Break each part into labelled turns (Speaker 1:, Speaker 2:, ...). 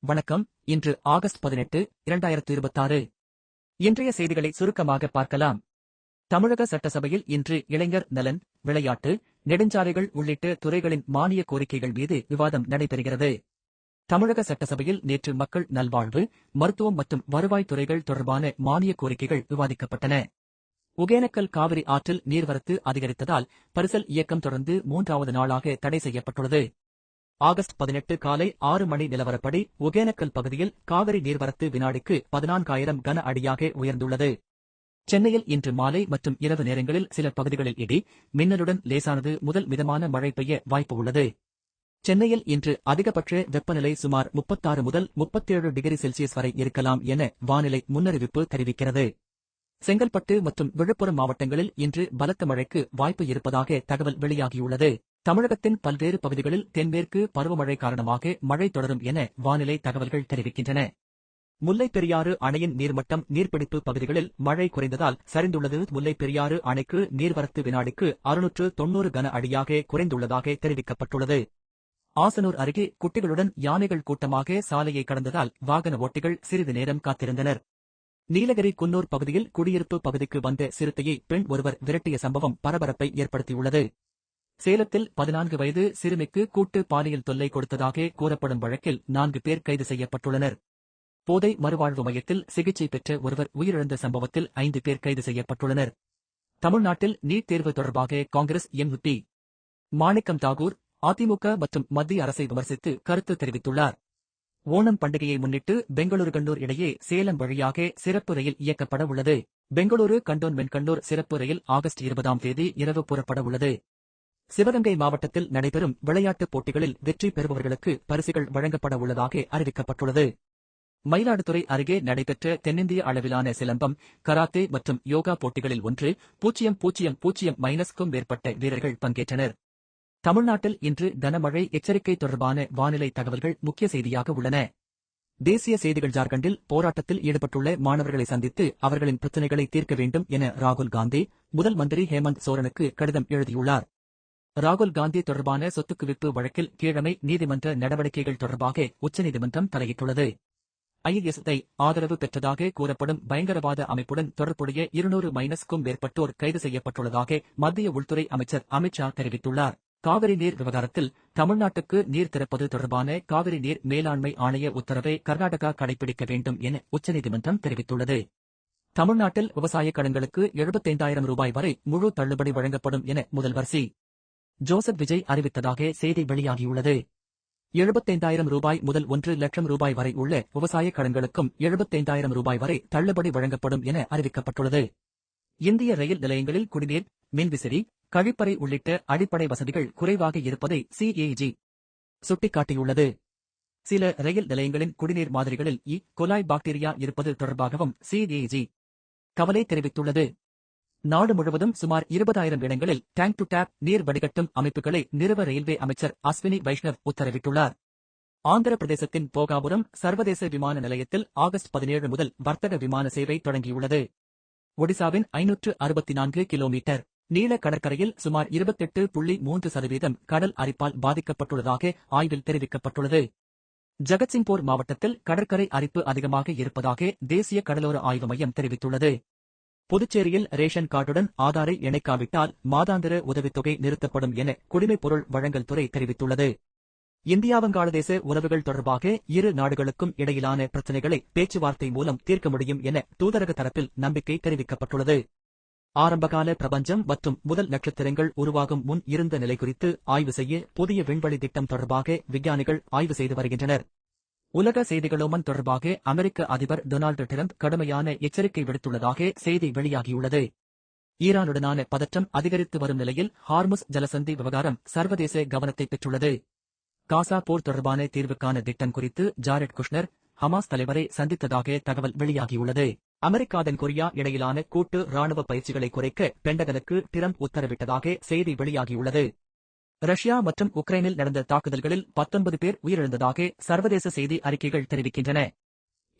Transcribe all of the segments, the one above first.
Speaker 1: வணக்கம். இன்று ஆகஸ்ட் 18, 2026. இன்றைய செய்திகளை சுருக்கமாக பார்க்கலாம். தமிழக சட்டசபையில் இன்று இளைஞர் நலன், விளையாட்டு, நெடுஞ்சாலைகள் உள்ளிட்ட துறைகளின் மானிய கோரிக்கைகள் மீது விவாதம் நடைபெறுகிறது. தமிழக சட்டசபையில் நேற்று மக்கள் நல்வாழ்வு, மருத்துவம் மற்றும் வருவாய் துறைகள் தொடர்பான மானிய கோரிக்கைகள் விவாதிக்கப்பட்டன. ஒகேனக்கல் காவிரி ஆற்றில் நீர்வரத்து அதிகரித்ததால் பரிசல் இயக்கம் தொடர்ந்து 3வது நாளாக தடை செய்யப்பட்டுள்ளது. ஆகஸ்ட் 18 காலை 6 மணி நிலவரப்படி ஒகேனக்கல் பகுதியில் காவிரி நீர்வரத்து வினாடிக்கு 14,000 கன அடியாக உயர்ந்துள்ளது. சென்னையில் இன்று மாலை மற்றும் இரவு நேரங்களில் சில பகுதிகளில் இடி, மின்னலுடன் லேசானது முதல் மிதமான மழை பெய்ய வாய்ப்பு உள்ளது. சென்னையில் இன்று அதிகபட்ச வெப்பநிலை சுமார் 36 முதல் 37 டிகிரி செல்சியஸ் வரை இருக்கலாம் என வானிலை முன்னறிவிப்பு தெரிவிக்கிறது. செங்கல்பட்டு மற்றும் விழுப்புரம் மாவட்டங்களில் இன்று பலத்த மழைக்கு வாய்ப்பு இருப்பதாக தகவல் வெளியாகியுள்ளது. தமிழகத்தின் பல்வேறு பகுதிகளில் தென்மேற்கு பருவமழை காரணமாக மழை தொடரும் என வானிலை தகவல்கள் தெரிவிக்கின்றன. முல்லைப் பெரியாறு அணையின் நீர்மட்டம் நீர்பிடிப்பு பகுதிகளில் மழை குறைந்ததால் சரிந்துள்ளது. முல்லைப் பெரியாறு அணைக்கு நீர்வரத்து வினாடிக்கு 690 கன அடியாக குறைந்துள்ளதாக தெரிவிக்கப்பட்டுள்ளது. ஆசனூர் அருகே குட்டிகளுடன் யானைகள் கூட்டமாக சாலையை கடந்ததால் வாகன ஓட்டிகள் சிறிது நேரம் காத்திருந்தனர். நீலகிரி குன்னூர் பகுதியில் குடியிருப்பு பகுதிக்கு வந்த சிறுத்தையை பெண் ஒருவர் விரட்டிய சம்பவம் பரபரப்பை ஏற்படுத்தியுள்ளது. சேலத்தில் 14 வயது சிறுமிக்கு கூட்டு பாலியல் தொல்லை கொடுத்ததாக கூறப்படும் வழக்கில் 4 பேர் கைது செய்யப்பட்டுள்ளனர். போதை மறுவாழ்வு மையத்தில் சிகிச்சை பெற்ற ஒருவர் உயிரிழந்த சம்பவத்தில் 5 பேர் கைது செய்யப்பட்டுள்ளனர். தமிழ்நாட்டில் நீட் தேர்வு தொடர்பாக காங்கிரஸ் எம்.பி. மாணிக்கம் தாகூர் அதிமுக மற்றும் மத்திய அரசை விமர்சித்து கருத்து தெரிவித்துள்ளார். ஓணம் பண்டிகையை முன்னிட்டு பெங்களூரு கண்டூர் இடையே சேலம் வழியாக சிறப்பு ரயில் இயக்கப்பட உள்ளது. பெங்களூரு கண்டோன்மென்ட் கண்டூர் சிறப்பு ரயில் ஆகஸ்ட் 20ஆம் தேதி இரவு புறப்பட உள்ளது. சிவகங்கை மாவட்டத்தில் நடைபெறும் விளையாட்டுப் போட்டிகளில் வெற்றி பெறுபவர்களுக்கு பரிசுகள் வழங்கப்பட உள்ளதாக அறிவிக்கப்பட்டுள்ளது. மயிலாடுதுறை அருகே நடைபெற்ற தென்னிந்திய அளவிலான சிலம்பம், கராத்தே மற்றும் யோகா போட்டிகளில் 1,000-க்கும் மேற்பட்ட வீரர்கள் பங்கேற்றனர். தமிழ்நாட்டில் இன்று கனமழை எச்சரிக்கை தொடர்பான வானிலை தகவல்கள் முக்கிய செய்தியாக உள்ளன. தேசிய செய்திகள் ஜார்க்கண்டில் போராட்டத்தில் ஈடுபட்டுள்ள மாணவர்களை சந்தித்து அவர்களின் பிரச்சினைகளை தீர்க்க வேண்டும் என ராகுல் காந்தி முதல் மந்திரி ஹேமந்த் சோரனுக்கு கடிதம் எழுதியுள்ளார். ராகுல் காந்தி தொடர்பான சொத்து குவிப்பு வழக்கில் கீழமை நீதிமன்ற நடவடிக்கைகள் தொடர்பாக உச்சநீதிமன்றம் தலையிட்டுள்ளது. ஐஎஸ்ஐ ஆதரவு பெற்றதாக கூறப்படும் பயங்கரவாத அமைப்புடன் தொடர்புடைய 200-க்கும் மேற்பட்டோர் கைது செய்யப்பட்டுள்ளதாக மத்திய உள்துறை அமைச்சர் அமித் ஷா தெரிவித்துள்ளார். காவிரி நீர் விவகாரத்தில் தமிழ்நாட்டுக்கு நீர் திறப்பது தொடர்பான காவிரி நீர் மேலாண்மை ஆணைய உத்தரவை கர்நாடகா கடைபிடிக்க வேண்டும் என உச்சநீதிமன்றம் தெரிவித்துள்ளது. தமிழ்நாட்டில் விவசாய கடன்களுக்கு 75,000 ரூபாய் வரை முழு தள்ளுபடி வழங்கப்படும் என முதல்வர் சி. ஜோசப் விஜய் அறிவித்ததாக செய்தி வெளியாகியுள்ளது. 75,000 ரூபாய் முதல் 1 லட்சம் ரூபாய் வரை உள்ள விவசாய கடன்களுக்கும் 75,000 ரூபாய் வரை தள்ளுபடி வழங்கப்படும் என அறிவிக்கப்பட்டுள்ளது. இந்திய ரயில் நிலையங்களில் குடிநீர், மின்விசிறி, கழிப்பறை உள்ளிட்ட அடிப்படை வசதிகள் குறைவாக இருப்பதை சிஏஜி சுட்டிக்காட்டியுள்ளது. சில ரயில் நிலையங்களின் குடிநீர் மாதிரிகளில் கொலாய் பாக்டீரியா இருப்பது தொடர்பாகவும் சிஏஜி கவலை தெரிவித்துள்ளது. நாடு முழுவதும் சுமார் 20,000 இடங்களில் டேங்க் டு டேப் நீர் வடிகட்டும் அமைப்புகளை நிறுவ ரயில்வே அமைச்சர் அஸ்வினி வைஷ்ணவ் உத்தரவிட்டுள்ளார். ஆந்திர பிரதேசத்தின் போகாபுரம் சர்வதேச விமான நிலையத்தில் ஆகஸ்ட் 17 முதல் வர்த்தக விமான சேவை தொடங்கியுள்ளது. ஒடிசாவின் 564 கிலோமீட்டர் நீள கடற்கரையில் சுமார் 28.3% கடல் அரிப்பால் பாதிக்கப்பட்டுள்ளதாக ஆய்வில் தெரிவிக்கப்பட்டுள்ளது. ஜகத்சிங்பூர் மாவட்டத்தில் கடற்கரை அரிப்பு அதிகமாக இருப்பதாக தேசிய கடலோர ஆய்வு மையம் தெரிவித்துள்ளது. புதுச்சேரியில் ரேஷன் கார்டுடன் ஆதாரை இணைக்காவிட்டால் மாதாந்திர உதவித்தொகை நிறுத்தப்படும் என குடிமைப் பொருள் வழங்கல் துறை தெரிவித்துள்ளது. இந்தியா வங்காளதேச உறவுகள் தொடர்பாக இரு நாடுகளுக்கும் இடையிலான பிரச்சினைகளை பேச்சுவார்த்தை மூலம் தீர்க்க முடியும் என தூதரக தரப்பில் நம்பிக்கை தெரிவிக்கப்பட்டுள்ளது. ஆரம்பகால பிரபஞ்சம் மற்றும் முதல் நட்சத்திரங்கள் உருவாகும் முன் இருந்த நிலை குறித்து ஆய்வு செய்ய புதிய விண்வெளி திட்டம் தொடர்பாக விஞ்ஞானிகள் ஆய்வு செய்து வருகின்றனர். உலக செய்திகளோமன் தொடர்பாக அமெரிக்க அதிபர் டொனால்டு டிரம்ப் கடுமையான எச்சரிக்கை விடுத்துள்ளதாக செய்தி வெளியாகியுள்ளது. ஈரானுடனான பதற்றம் அதிகரித்து வரும் நிலையில் ஹார்முஸ் ஜலசந்தி விவகாரம் சர்வதேச கவனத்தை பெற்றுள்ளது. காசா போர் தொடர்பான தீர்வுக்கான திட்டம் குறித்து ஜாரெட் குஷ்னர் ஹமாஸ் தலைவரை சந்தித்ததாக தகவல் வெளியாகியுள்ளது. அமெரிக்கா தென்கொரியா இடையிலான கூட்டு ராணுவ பயிற்சிகளை குறைக்க பெண்டகனுக்கு டிரம்ப் உத்தரவிட்டதாக செய்தி வெளியாகியுள்ளது. ரஷ்யா மற்றும் உக்ரைனில் நடந்த தாக்குதல்களில் 19 பேர் உயிரிழந்ததாக சர்வதேச செய்தி அறிக்கைகள் தெரிவிக்கின்றன.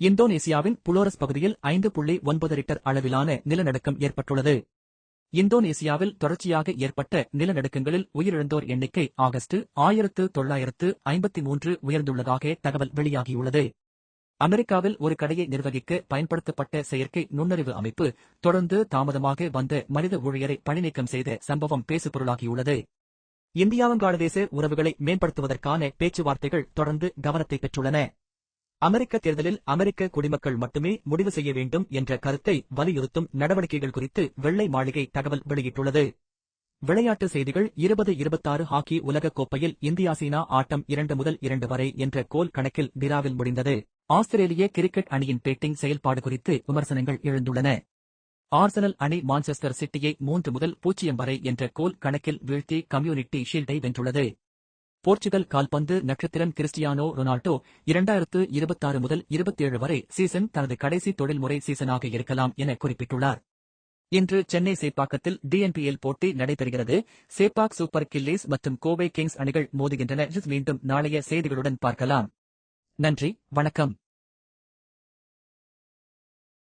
Speaker 1: இந்தோனேசியாவின் புளோரஸ் பகுதியில் 5.9 ரிக்டர் அளவிலான நிலநடுக்கம் ஏற்பட்டுள்ளது. இந்தோனேசியாவில் தொடர்ச்சியாக ஏற்பட்ட நிலநடுக்கங்களில் உயிரிழந்தோர் எண்ணிக்கை ஆகஸ்ட் 1953 உயர்ந்துள்ளதாக தகவல் வெளியாகியுள்ளது. அமெரிக்காவில் ஒரு கடையை நிர்வகிக்க பயன்படுத்தப்பட்ட செயற்கை நுண்ணறிவு அமைப்பு தொடர்ந்து தாமதமாக வந்த மனித ஊழியரை பணிநீக்கம் செய்த சம்பவம் பேசுபொருளாகியுள்ளது. இந்தியா வங்காளதேச உறவுகளை மேம்படுத்துவதற்கான பேச்சுவார்த்தைகள் தொடர்ந்து கவனத்தை பெற்றுள்ளன. அமெரிக்க தேர்தலில் அமெரிக்க குடிமக்கள் மட்டுமே முடிவு செய்ய வேண்டும் என்ற கருத்தை வலியுறுத்தும் நடவடிக்கைகள் குறித்து வெள்ளை மாளிகை தகவல் வெளியிட்டுள்ளது. விளையாட்டு செய்திகள் 2026 ஹாக்கி உலகக் கோப்பையில் இந்தியா சீனா ஆட்டம் 2-2 வரை என்ற கோல் கணக்கில் டிராவில் முடிந்தது. ஆஸ்திரேலிய கிரிக்கெட் அணியின் பேட்டிங் செயல்பாடு குறித்து விமர்சனங்கள் எழுந்துள்ளன. ஆர்சனல் அணி மான்செஸ்டர் சிட்டியை 3-0 வரை என்ற கோல் கணக்கில் வீழ்த்தி கம்யூனிட்டி ஷீல்டை வென்றுள்ளது. போர்ச்சுகல் கால்பந்து நட்சத்திரம் கிறிஸ்டியானோ ரொனால்டோ 2026-27 வரை சீசன் தனது கடைசி தொழில்முறை சீசனாக இருக்கலாம் என குறிப்பிட்டுள்ளார். இன்று சென்னை சேப்பாக்கத்தில் DNPL போட்டி நடைபெறுகிறது. சேப்பாக் சூப்பர் கில்லிஸ் மற்றும் கோவை கிங்ஸ் அணிகள் மோதுகின்றன. மீண்டும் நாளைய செய்திகளுடன் பார்க்கலாம். நன்றி, வணக்கம்.